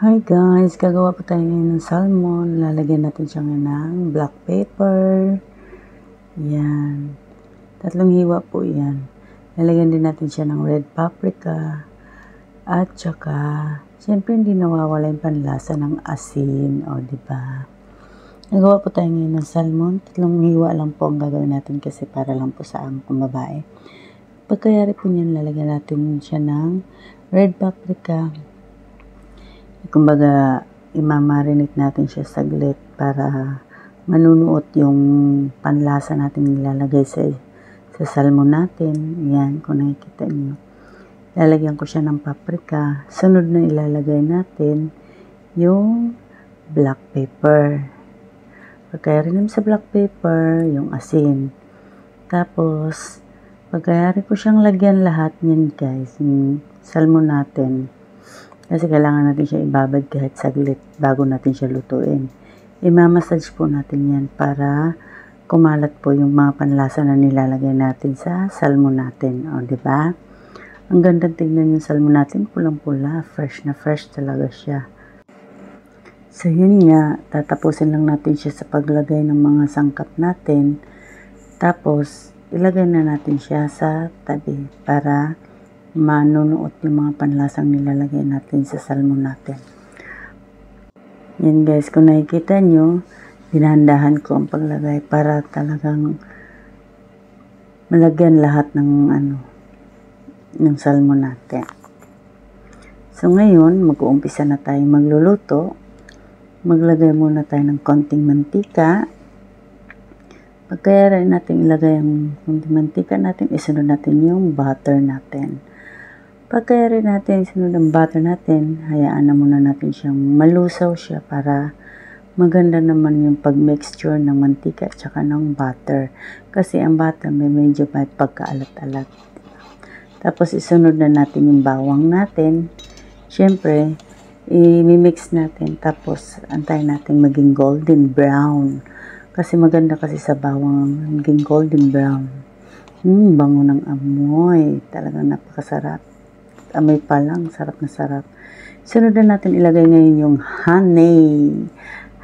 Hi guys, gagawa po tayo ngayon ng salmon. Lalagyan natin siya ngayon ng black pepper. Yan. 3 hiwa po yan. Lalagyan din natin siya ng red paprika. At saka, siyempre hindi nawawala yung panlasa ng asin. O, diba? Nagawa po tayo ngayon ng salmon. 3 hiwa lang po ang gagawin natin kasi para lang po sa kung babae. Pagkayari po niyan, lalagyan natin siya ng red paprika. Kumbaga, imamarinate natin siya saglit para manunuot yung panlasa natin nilalagay sa salmon natin. Yan, kung nakikita nyo. Lalagyan ko siya ng paprika. Sunod na ilalagay natin yung black pepper. Pagkayari naman sa black pepper, yung asin. Tapos, pagkayari ko siyang lagyan lahat niyan guys, yung salmon natin. Kasi kailangan natin siya ibabad kahit saglit bago natin siya lutuin. Imamassage po natin yan para kumalat po yung mga panlasa na nilalagay natin sa salmon natin. O, diba? Ang ganda tignan yung salmon natin, pulang-pula, fresh na fresh talaga siya. So, yun nga, tatapusin lang natin siya sa paglagay ng mga sangkap natin. Tapos, ilagay na natin siya sa tabi para manunuot yung mga panlasang nilalagay natin sa salmon natin. Yan guys, kung nakikita nyo, dinahandahan ko ang paglagay para talagang malagyan lahat ng salmon natin. So ngayon, mag-uumpisa na tayo magluluto. Maglagay muna tayo ng konting mantika. Pagkaya rin natin ilagay ang konting mantika natin, isunod natin yung butter natin. Pagkaya rin natin isunod ang butter natin, hayaan na muna natin siyang malusaw siya para maganda naman yung pagmixture ng mantika at saka ng butter. Kasi ang butter may medyo may pagkaalat-alat. Tapos isunod na natin yung bawang natin. Siyempre, i-mix natin. Tapos antayin natin maging golden brown. Kasi maganda kasi sa bawang maging golden brown. Bango ng amoy. Talagang napakasarap. Amoy pa lang, sarap na sarap. Sunod na natin ilagay ngayon yung honey.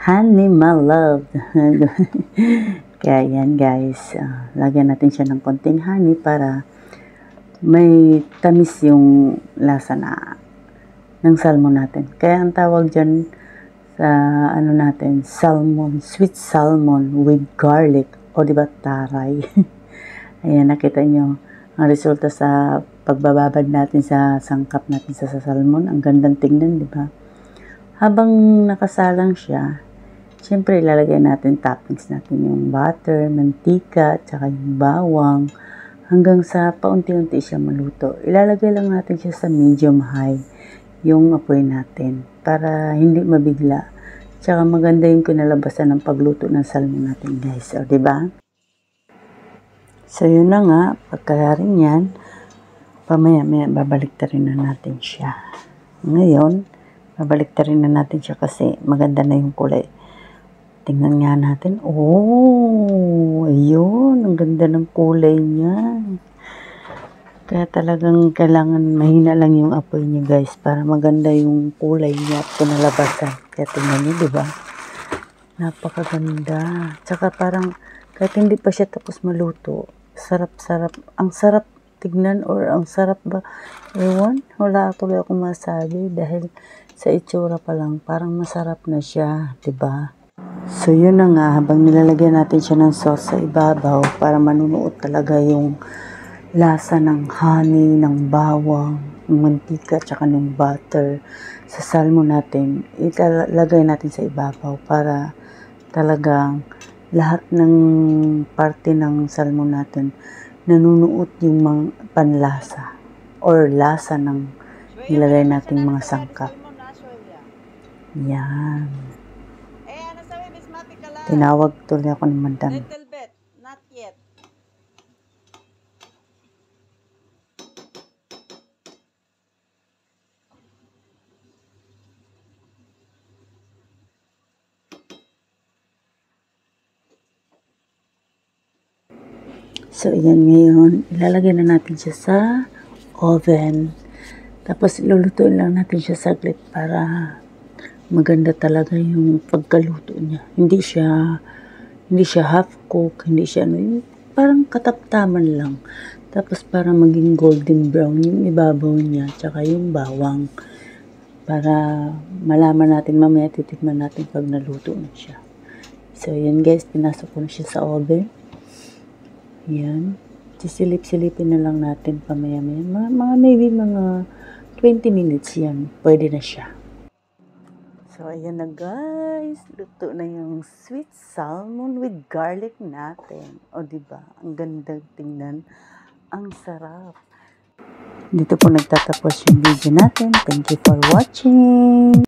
Honey, my love. Kaya yan guys, lagyan natin siya ng konting honey para may tamis yung lasa ng salmon natin. Kaya ang tawag dyan sa natin, salmon, sweet salmon with garlic. O diba taray? Ayan, nakita nyo ang resulta sa pagbababad natin sa sangkap natin sa salmon. Ang gandang tingnan, di ba? Habang nakasalang siya, siyempre ilalagay natin toppings natin yung butter, mantika, at saka yung bawang, hanggang sa paunti-unti siya maluto. Ilalagay lang natin siya sa medium high yung apoy natin para hindi mabigla. Tsaka maganda yung kinalabasan ng pagluto ng salmon natin guys. O, di ba? So, yun na nga. Pagkayari niyan, pamaya-maya babaliktarin na natin siya. Ngayon, babaliktarin na natin siya kasi maganda na yung kulay. Tingnan nga natin. Oh, ayun. Ang ganda ng kulay niya. Kaya talagang kailangan mahina lang yung apoy niya guys para maganda yung kulay niya at kinalabasan. Kaya tingnan niyo, di ba? Napakaganda. Tsaka parang kahit hindi pa siya tapos maluto, sarap-sarap. Ang sarap tignan or ang sarap ba? Ewan, wala tuloy akong masabi dahil sa itsura pa lang, parang masarap na siya, diba? So yun na nga, habang nilalagyan natin siya ng sauce sa ibabaw para manunuot talaga yung lasa ng honey, ng bawang, ng mantika, tsaka ng butter sa salmon natin, ilalagay natin sa ibabaw para talagang lahat ng parte ng salmon natin nanunuot yung mga panlasa or lasa ng nilagay nating mga sangkap. Yan. Tinawag tuloy ako ng madam. Little bit, not yet. So, ayan ngayon, ilalagay na natin siya sa oven. Tapos, ilulutuin lang natin siya saglit para maganda talaga yung pagkaluto niya. Hindi siya half cook, hindi siya parang kataptaman lang. Tapos para maging golden brown yung ibabaw niya, tsaka yung bawang. Para malaman natin mamaya, titikman natin pag naluto na siya. So, yan guys, pinasok ko na siya sa oven. Yan. Sisilip-silipin na lang natin pamaya-maya. Maybe mga 20 minutes yan. Pwede na siya. So, ayan na guys. Luto na yung sweet salmon with garlic natin. O, diba? Ang ganda tingnan. Ang sarap. Dito po nagtatapos yung video natin. Thank you for watching.